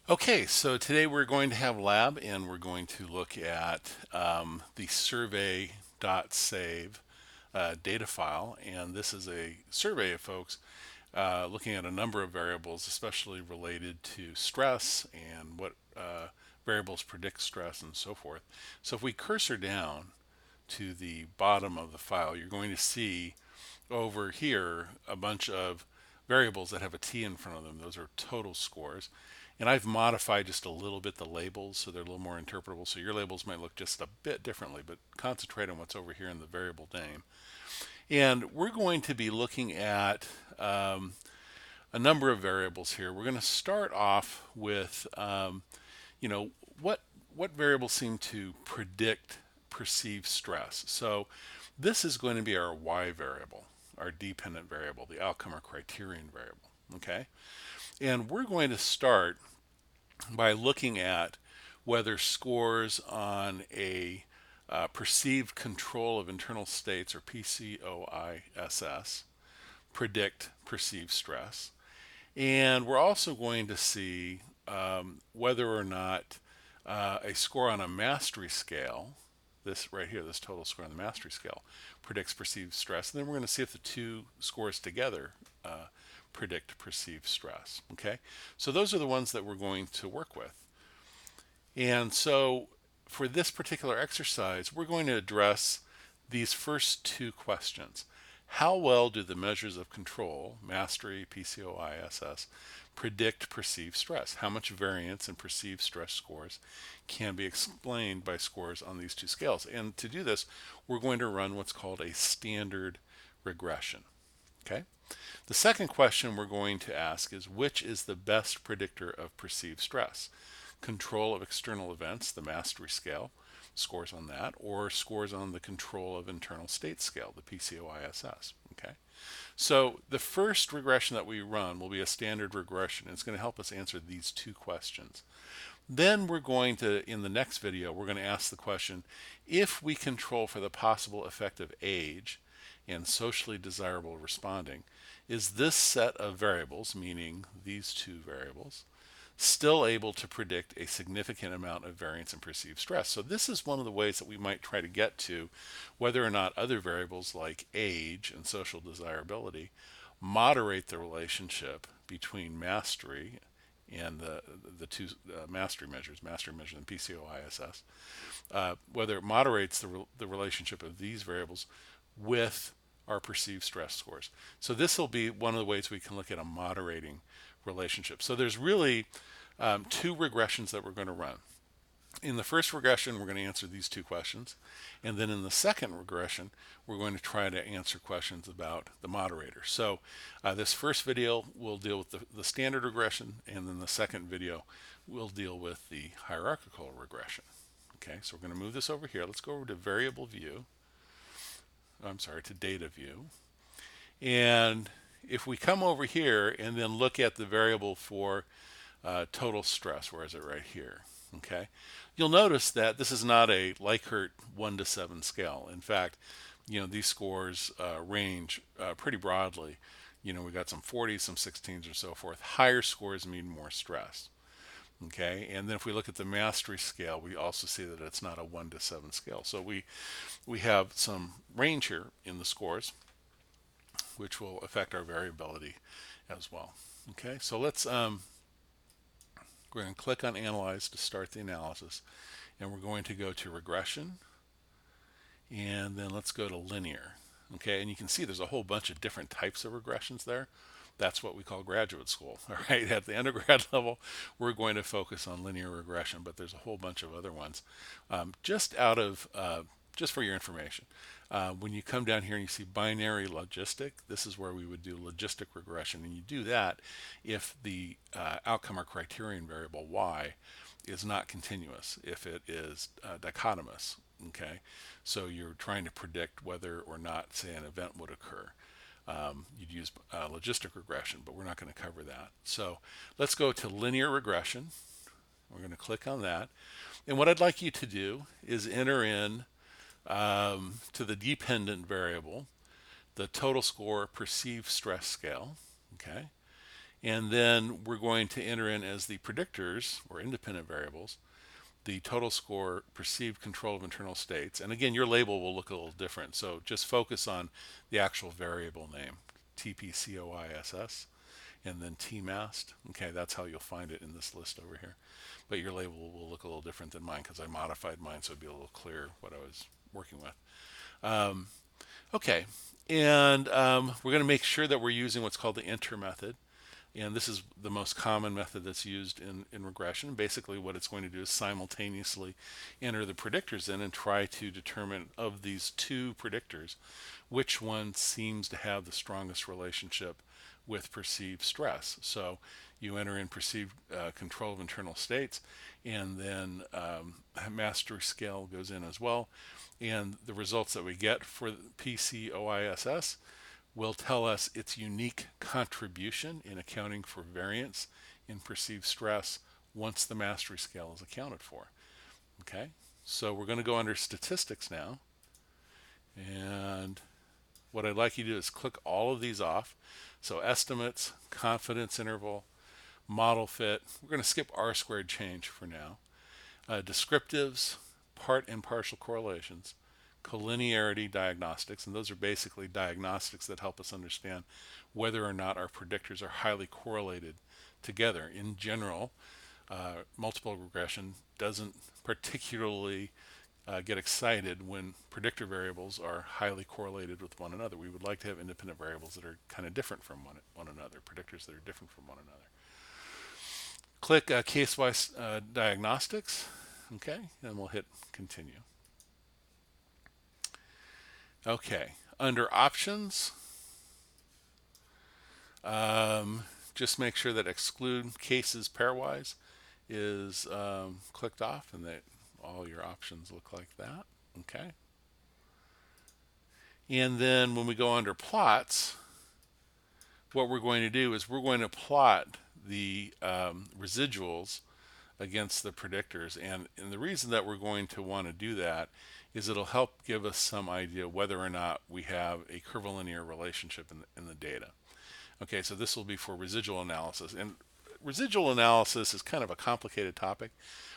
Okay, so today we're going to have lab and we're going to look at the survey.save data file. And this is a survey of folks looking at a number of variables, especially related to stress and what variables predict stress and so forth. So if we cursor down to the bottom of the file, you're going to see over here a bunch of variables that have a T in front of them. Those are total scores. And I've modified just a little bit the labels so they're a little more interpretable. So your labels might look just a bit differently, but concentrate on what's over here in the variable name. And we're going to be looking at a number of variables here. We're going to start off with, you know, what what variables seem to predict perceived stress. So this is going to be our Y variable, our dependent variable, the outcome or criterion variable. Okay, and we're going to start by looking at whether scores on a perceived control of internal states, or PCOISS, predict perceived stress. And we're also going to see whether or not a score on a mastery scale, this right here, this total score on the mastery scale, predicts perceived stress. And then we're going to see if the two scores together predict perceived stress. Okay, so those are the ones that we're going to work with. And so for this particular exercise, we're going to address these first two questions. How well do the measures of control, mastery, PCOISS, predict perceived stress? How much variance in perceived stress scores can be explained by scores on these two scales? And to do this, we're going to run what's called a standard regression. Okay? The second question we're going to ask is, which is the best predictor of perceived stress? Control of external events, the mastery scale, scores on that, or scores on the control of internal state scale, the PCOISS. Okay, so the first regression that we run will be a standard regression. It's going to help us answer these two questions. Then we're going to, in the next video, we're going to ask the question, if we control for the possible effect of age and socially desirable responding, is this set of variables, meaning these two variables, still able to predict a significant amount of variance in perceived stress? So this is one of the ways that we might try to get to whether or not other variables like age and social desirability moderate the relationship between mastery and the two mastery measures and PCOISS, whether it moderates the relationship of these variables with our perceived stress scores. So this will be one of the ways we can look at a moderating relationship. So there's really two regressions that we're going to run. In the first regression, we're going to answer these two questions. And then in the second regression, we're going to try to answer questions about the moderator. So this first video will deal with the standard regression, and then the second video will deal with the hierarchical regression. Okay, so we're going to move this over here. Let's go over to variable view. I'm sorry, to data view. And if we come over here and then look at the variable for total stress, where is it? Right here. Okay, you'll notice that this is not a Likert 1 to 7 scale. In fact, these scores range pretty broadly. We got some 40s, some 16s, or so forth. Higher scores mean more stress. Okay, and then if we look at the mastery scale, we also see that it's not a 1 to 7 scale. So we have some range here in the scores, which will affect our variability as well. Okay, so we're going to click on Analyze to start the analysis, and we're going to go to Regression, and then let's go to Linear. Okay, and you can see there's a whole bunch of different types of regressions there. That's what we call graduate school. All right, at the undergrad level, we're going to focus on linear regression, but there's a whole bunch of other ones. Just for your information, when you come down here and you see binary logistic, this is where we would do logistic regression, and you do that if the outcome or criterion variable y is not continuous, if it is dichotomous. Okay, so you're trying to predict whether or not, say, an event would occur. You'd use logistic regression, but we're not going to cover that. So let's go to linear regression. We're going to click on that. And what I'd like you to do is enter in to the dependent variable the total score perceived stress scale. Okay. And then we're going to enter in as the predictors, or independent variables, the total score, perceived control of internal states. And again, your label will look a little different. So just focus on the actual variable name, TPCOISS, and then TMAST. Okay, that's how you'll find it in this list over here. But your label will look a little different than mine because I modified mine so it'd be a little clearer what I was working with. Okay, and we're going to make sure that we're using what's called the enter method. And this is the most common method that's used in regression. Basically, what it's going to do is simultaneously enter the predictors in and try to determine of these two predictors which one seems to have the strongest relationship with perceived stress. So you enter in perceived control of internal states, and then mastery scale goes in as well. And the results that we get for PCOISS will tell us its unique contribution in accounting for variance in perceived stress once the mastery scale is accounted for. Okay, so we're going to go under statistics now. And what I'd like you to do is click all of these off. So estimates, confidence interval, model fit. We're going to skip R-squared change for now. Descriptives, part and partial correlations, collinearity diagnostics, and those are basically diagnostics that help us understand whether or not our predictors are highly correlated together. In general, multiple regression doesn't particularly get excited when predictor variables are highly correlated with one another. We would like to have independent variables that are kind of different from one another, predictors that are different from one another. Click case-wise diagnostics, okay, and we'll hit continue. Okay, under options, just make sure that exclude cases pairwise is clicked off and that all your options look like that. Okay. And then when we go under plots, what we're going to do is we're going to plot the residuals against the predictors. And the reason that we're going to want to do that is it'll help give us some idea whether or not we have a curvilinear relationship in the data. Okay, so this will be for residual analysis. And residual analysis is kind of a complicated topic.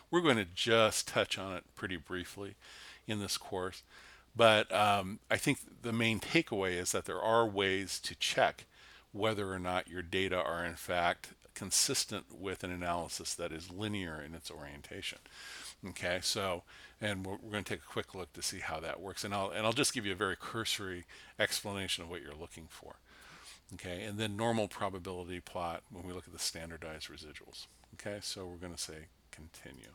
We're going to just touch on it pretty briefly in this course. But I think the main takeaway is that there are ways to check whether or not your data are in fact consistent with an analysis that is linear in its orientation. Okay, so, and we're going to take a quick look to see how that works. And I'll just give you a very cursory explanation of what you're looking for. Okay, and then normal probability plot when we look at the standardized residuals. Okay, so we're going to say continue.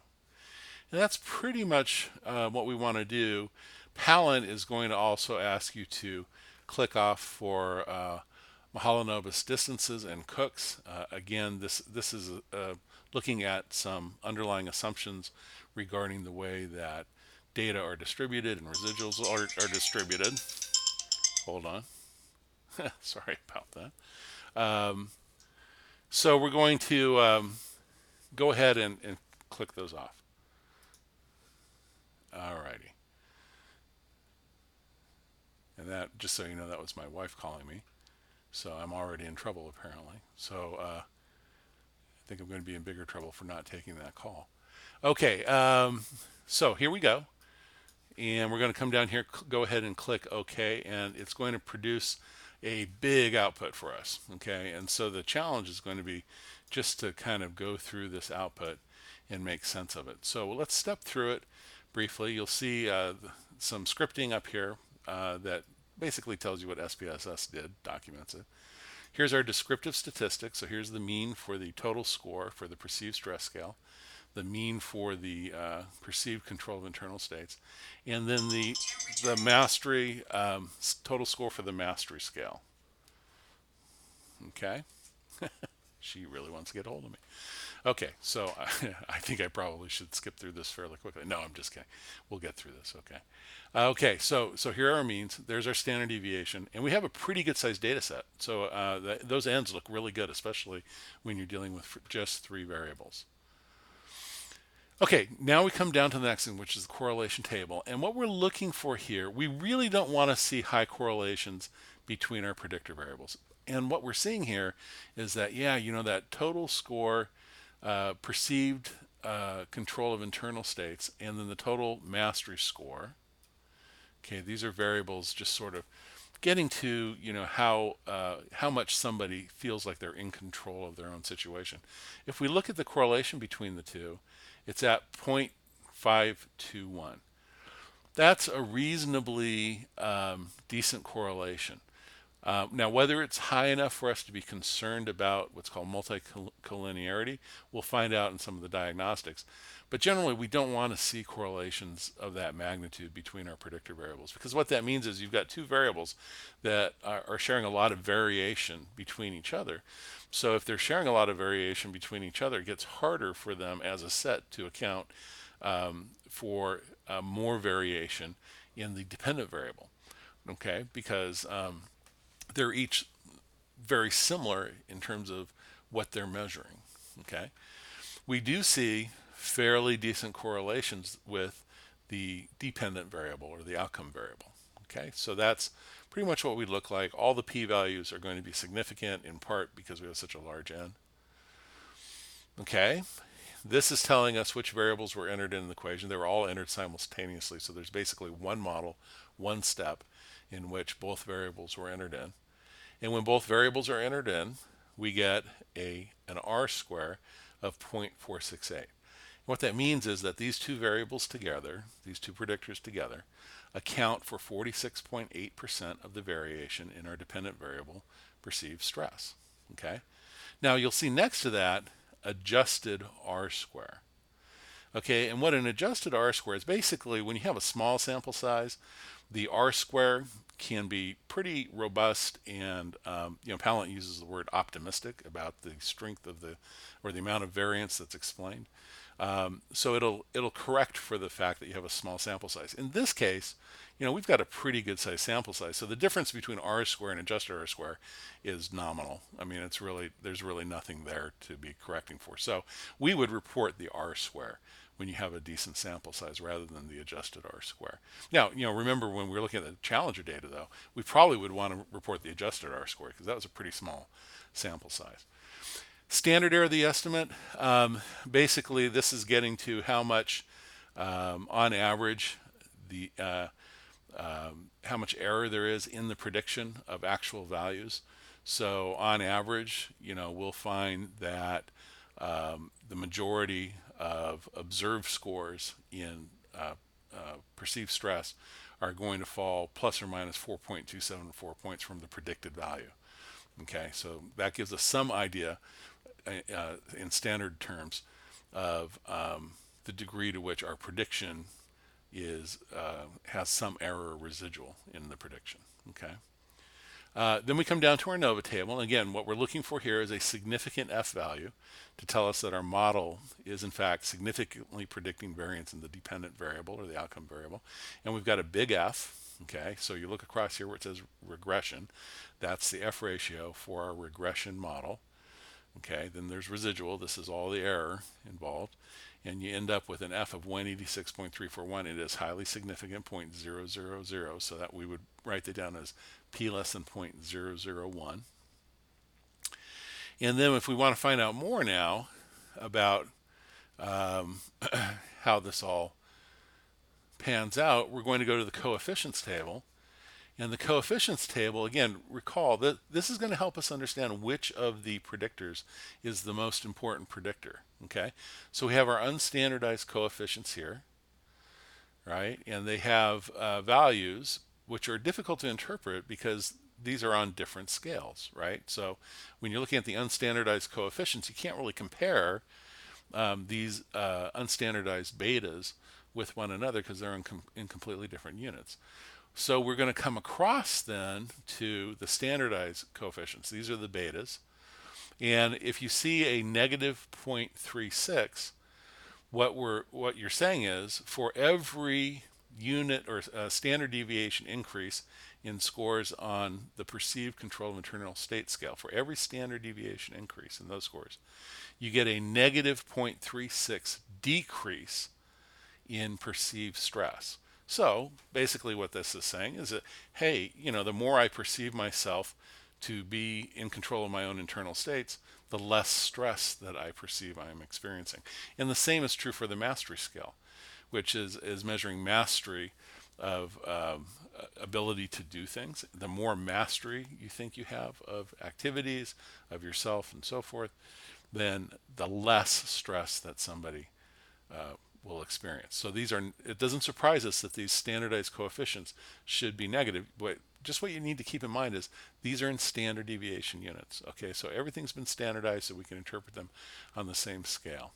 And that's pretty much what we want to do. Palin is going to also ask you to click off for Mahalanobis distances and Cooks. Again, this is looking at some underlying assumptions regarding the way that data are distributed and residuals are distributed. Hold on. Sorry about that. So we're going to go ahead and click those off. Alrighty. And that, just so you know, that was my wife calling me. So I'm already in trouble apparently. So I think I'm going to be in bigger trouble for not taking that call. Okay, so here we go. And we're going to come down here, go ahead and click OK, and it's going to produce a big output for us. Okay, and so the challenge is going to be just to kind of go through this output and make sense of it. So let's step through it briefly. You'll see some scripting up here that basically tells you what SPSS did, documents it. Here's our descriptive statistics. So here's the mean for the total score for the perceived stress scale, the mean for the perceived control of internal states, and then the mastery total score for the mastery scale. Okay. She really wants to get a hold of me. Okay, so I think I probably should skip through this fairly quickly. No, I'm just kidding. We'll get through this. Okay. Okay, so here are our means. There's our standard deviation, and we have a pretty good sized data set. So those ends look really good, especially when you're dealing with just 3 variables. Okay, now we come down to the next thing, which is the correlation table. And what we're looking for here, we really don't want to see high correlations between our predictor variables. And what we're seeing here is that, yeah, that total score, perceived control of internal states, and then the total mastery score. Okay, these are variables just sort of getting to, how much somebody feels like they're in control of their own situation. If we look at the correlation between the two, it's at 0.521. That's a reasonably decent correlation. Now, whether it's high enough for us to be concerned about what's called multicollinearity, we'll find out in some of the diagnostics. But generally, we don't want to see correlations of that magnitude between our predictor variables, because what that means is you've got two variables that are sharing a lot of variation between each other. So if they're sharing a lot of variation between each other, it gets harder for them as a set to account for more variation in the dependent variable. Okay, because they're each very similar in terms of what they're measuring. Okay, we do see fairly decent correlations with the dependent variable or the outcome variable. Okay, so that's pretty much what we look like. All the p-values are going to be significant, in part because we have such a large n. Okay, this is telling us which variables were entered in the equation. They were all entered simultaneously, so there's basically one model, one step in which both variables were entered in. And when both variables are entered in, we get an R square of 0.468. What that means is that these two variables together, these two predictors together, account for 46.8% of the variation in our dependent variable perceived stress. Okay. Now you'll see next to that adjusted R square. Okay, and what an adjusted R square is, basically when you have a small sample size, the R square can be pretty robust, and Pallant uses the word optimistic about the strength of the amount of variance that's explained. So it'll correct for the fact that you have a small sample size. In this case, we've got a pretty good size sample size. So the difference between R square and adjusted R square is nominal. I mean, there's really nothing there to be correcting for. So we would report the R square when you have a decent sample size rather than the adjusted R square. Now, remember when we were looking at the Challenger data, though, we probably would want to report the adjusted R square because that was a pretty small sample size. Standard error of the estimate, basically this is getting to how much, on average, how much error there is in the prediction of actual values. So on average, we'll find that the majority of observed scores in perceived stress are going to fall plus or minus 4.274 points from the predicted value. Okay, so that gives us some idea in standard terms of the degree to which our prediction has some error residual in the prediction. Okay. Then we come down to our NOVA table. And again, what we're looking for here is a significant F value to tell us that our model is in fact significantly predicting variance in the dependent variable or the outcome variable. And we've got a big F. Okay, so you look across here where it says regression. That's the F ratio for our regression model. Okay, then there's residual. This is all the error involved. And you end up with an F of 186.341. It is highly significant, 0.000, so that we would write that down as p less than 0.001. And then if we want to find out more now about how this all pans out, we're going to go to the coefficients table. And the coefficients table, again, recall that this is going to help us understand which of the predictors is the most important predictor. Okay, so we have our unstandardized coefficients here, right? And they have values which are difficult to interpret because these are on different scales, right? So when you're looking at the unstandardized coefficients, you can't really compare these unstandardized betas with one another because they're in completely different units. So we're going to come across then to the standardized coefficients. These are the betas. And if you see a negative 0.36, what you're saying is for every unit or standard deviation increase in scores on the perceived control of internal state scale, for every standard deviation increase in those scores, you get a negative 0.36 decrease in perceived stress. So basically what this is saying is that, hey, the more I perceive myself to be in control of my own internal states, the less stress that I perceive I am experiencing. And the same is true for the mastery scale, which is measuring mastery of ability to do things. The more mastery you think you have of activities, of yourself, and so forth, then the less stress that somebody will experience. So these are, it doesn't surprise us that these standardized coefficients should be negative. But just what you need to keep in mind is these are in standard deviation units. Okay, so everything's been standardized so we can interpret them on the same scale.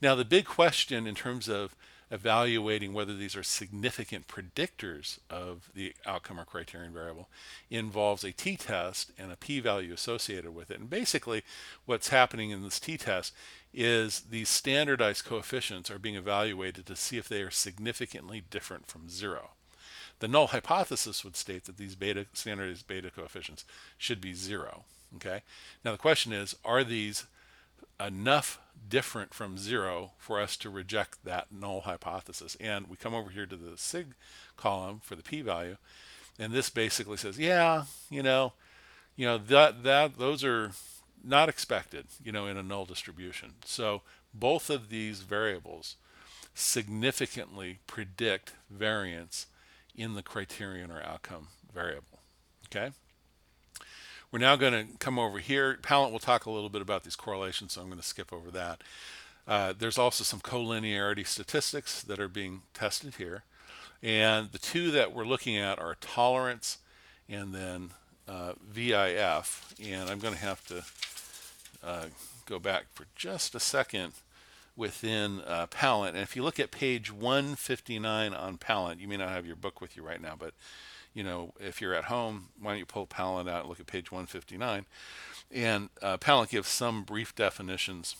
Now, the big question in terms of evaluating whether these are significant predictors of the outcome or criterion variable involves a t-test and a p-value associated with it. And basically what's happening in this t-test is these standardized coefficients are being evaluated to see if they are significantly different from zero. The null hypothesis would state that these standardized beta coefficients should be zero. Okay. Now the question is, are these enough different from zero for us to reject that null hypothesis? And we come over here to the sig column for the p-value, and this basically says, yeah, that those are not expected, in a null distribution. So both of these variables significantly predict variance in the criterion or outcome variable. Okay. We're now going to come over here. Pallant will talk a little bit about these correlations, so I'm going to skip over that. There's also some collinearity statistics that are being tested here. And the two that we're looking at are tolerance and then VIF. And I'm going to have to go back for just a second within Pallant. And if you look at page 159 on Pallant, you may not have your book with you right now, but if you're at home, why don't you pull Pallant out and look at page 159. And Pallant gives some brief definitions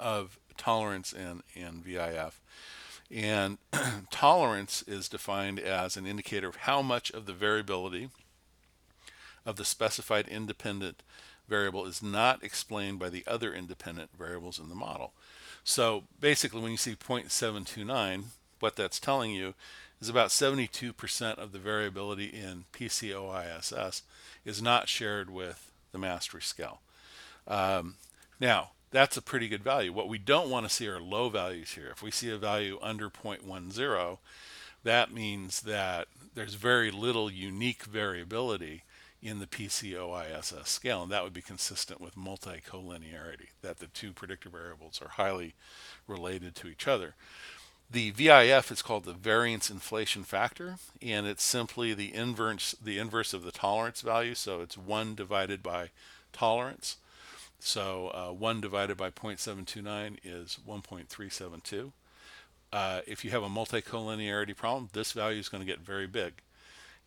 of tolerance and VIF. And tolerance is defined as an indicator of how much of the variability of the specified independent variable is not explained by the other independent variables in the model. So basically, when you see 0.729, what that's telling you is about 72% of the variability in PCOISS is not shared with the mastery scale. Now, that's a pretty good value. What we don't want to see are low values here. If we see a value under 0.10, that means that there's very little unique variability in the PCOISS scale, and that would be consistent with multicollinearity, that the two predictor variables are highly related to each other. The VIF is called the variance inflation factor, and it's simply the inverse of the tolerance value. So it's 1 divided by tolerance. So 1 divided by 0.729 is 1.372. If you have a multicollinearity problem, this value is going to get very big.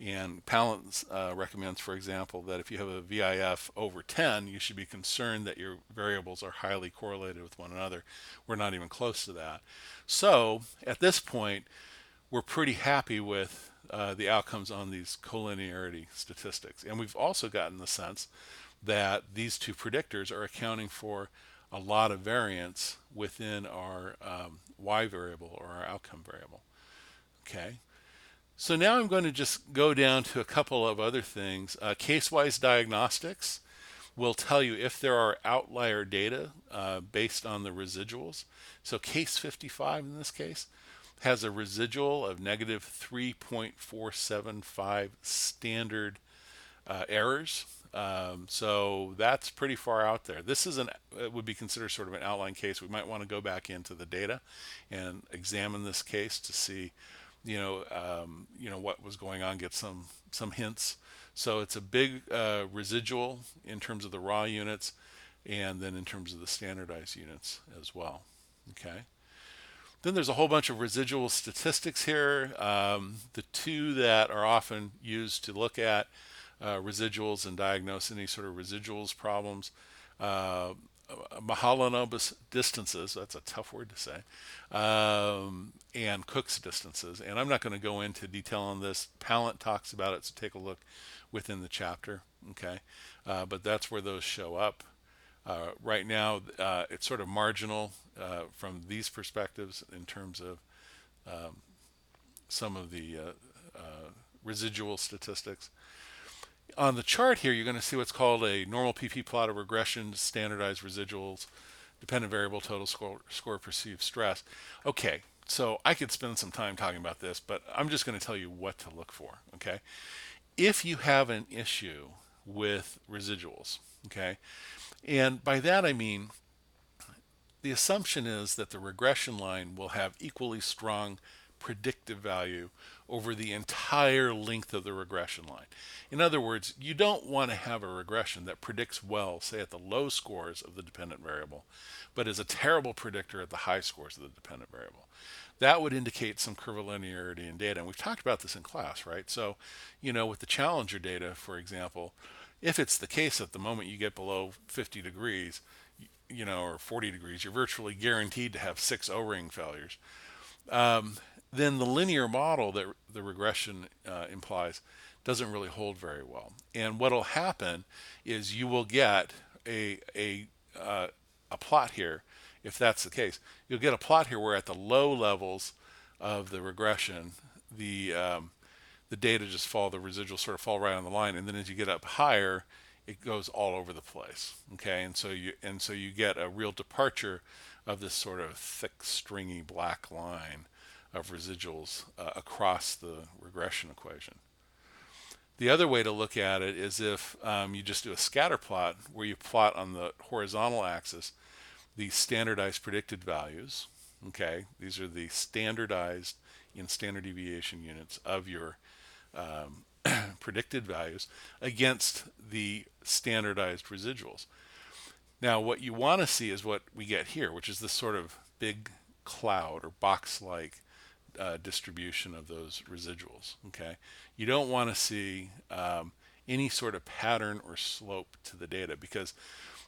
And Pallant recommends, for example, that if you have a VIF over 10, you should be concerned that your variables are highly correlated with one another. We're not even close to that. So at this point, we're pretty happy with the outcomes on these collinearity statistics. And we've also gotten the sense that these two predictors are accounting for a lot of variance within our Y variable or our outcome variable. Okay. So now I'm going to just go down to a couple of other things. Case-wise diagnostics will tell you if there are outlier data based on the residuals. So case 55 in this case has a residual of negative 3.475 standard errors. So that's pretty far out there. This is it would be considered sort of an outline case. We might want to go back into the data and examine this case to see what was going on, get some hints. So it's a big residual in terms of the raw units and then in terms of the standardized units as well. Okay. Then there's a whole bunch of residual statistics here. The two that are often used to look at residuals and diagnose any sort of residuals problems. Mahalanobis distances, that's a tough word to say, and Cook's distances. And I'm not going to go into detail on this. Pallant talks about it, so take a look within the chapter. Okay, but that's where those show up. Right now, it's sort of marginal from these perspectives in terms of some of the residual statistics. On the chart here, you're going to see what's called a normal PP plot of regression, standardized residuals, dependent variable, total score perceived stress. Okay, so I could spend some time talking about this, but I'm just going to tell you what to look for. Okay, if you have an issue with residuals, okay, and by that I mean the assumption is that the regression line will have equally strong predictive value over the entire length of the regression line. In other words, you don't want to have a regression that predicts well, say at the low scores of the dependent variable, but is a terrible predictor at the high scores of the dependent variable. That would indicate some curvilinearity in data. And we've talked about this in class, right? So, with the Challenger data, for example, if it's the case that the moment you get below 50 degrees, or 40 degrees, you're virtually guaranteed to have 6 O-ring failures. Then the linear model that the regression implies doesn't really hold very well. And what will happen is you will get a plot here. If that's the case, you'll get a plot here where at the low levels of the regression, the data just fall, the residuals sort of fall right on the line, and then as you get up higher, it goes all over the place. Okay, and so you get a real departure of this sort of thick, stringy black line of residuals across the regression equation. The other way to look at it is if you just do a scatter plot where you plot on the horizontal axis the standardized predicted values. Okay, these are the standardized in standard deviation units of your predicted values against the standardized residuals. Now, what you want to see is what we get here, which is this sort of big cloud or box-like distribution of those residuals. Okay, you don't want to see any sort of pattern or slope to the data, because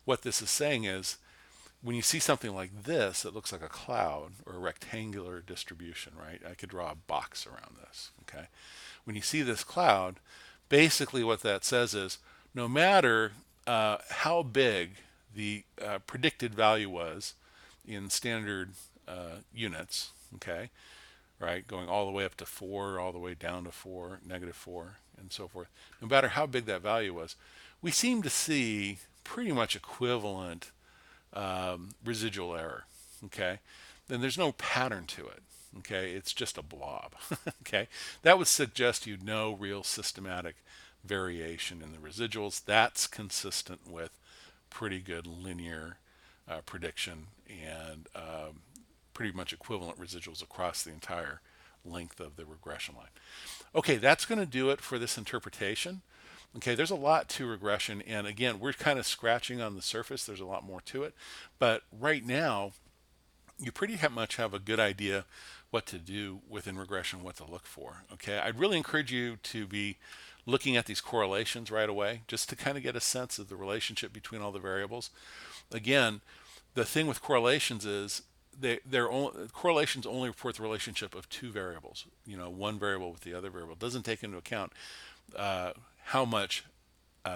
what this is saying is when you see something like this, it looks like a cloud or a rectangular distribution, right? I could draw a box around this. Okay, when you see this cloud, basically what that says is no matter how big the predicted value was in standard units, okay, right, going all the way up to 4, all the way down to 4, -4, and so forth, no matter how big that value was, we seem to see pretty much equivalent residual error. Okay, then there's no pattern to it. Okay, it's just a blob. Okay, that would suggest no real systematic variation in the residuals. That's consistent with pretty good linear prediction and pretty much equivalent residuals across the entire length of the regression line. Okay, that's going to do it for this interpretation. Okay, there's a lot to regression, and again, we're kind of scratching on the surface. There's a lot more to it, but right now, you pretty much have a good idea what to do within regression, what to look for. Okay, I'd really encourage you to be looking at these correlations right away, just to kind of get a sense of the relationship between all the variables. Again, the thing with correlations is correlations only report the relationship of two variables. One variable with the other variable. It doesn't take into account how much,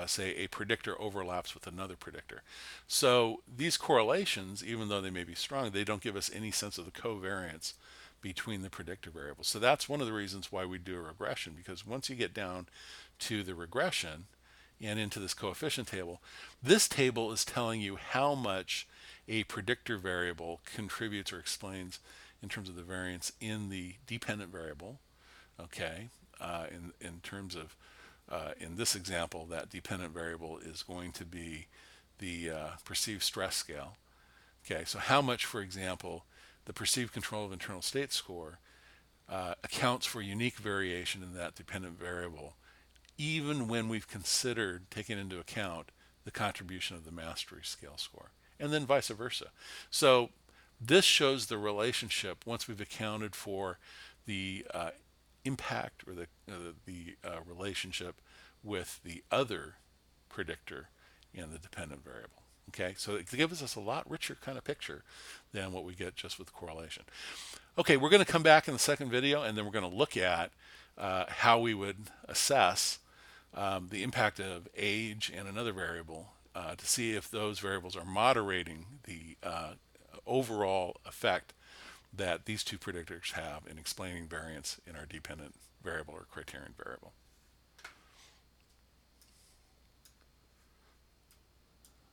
say, a predictor overlaps with another predictor. So these correlations, even though they may be strong, they don't give us any sense of the covariance between the predictor variables. So that's one of the reasons why we do a regression, because once you get down to the regression and into this coefficient table, this table is telling you how much a predictor variable contributes or explains in terms of the variance in the dependent variable. Okay, in terms of in this example, that dependent variable is going to be the perceived stress scale. Okay, so how much, for example, the perceived control of internal state score accounts for unique variation in that dependent variable, even when we've considered taking into account the contribution of the mastery scale score, and then vice versa. So this shows the relationship once we've accounted for the impact or the relationship with the other predictor and the dependent variable. Okay, so it gives us a lot richer kind of picture than what we get just with correlation. Okay, we're going to come back in the second video, and then we're going to look at how we would assess the impact of age and another variable to see if those variables are moderating the overall effect that these two predictors have in explaining variance in our dependent variable or criterion variable.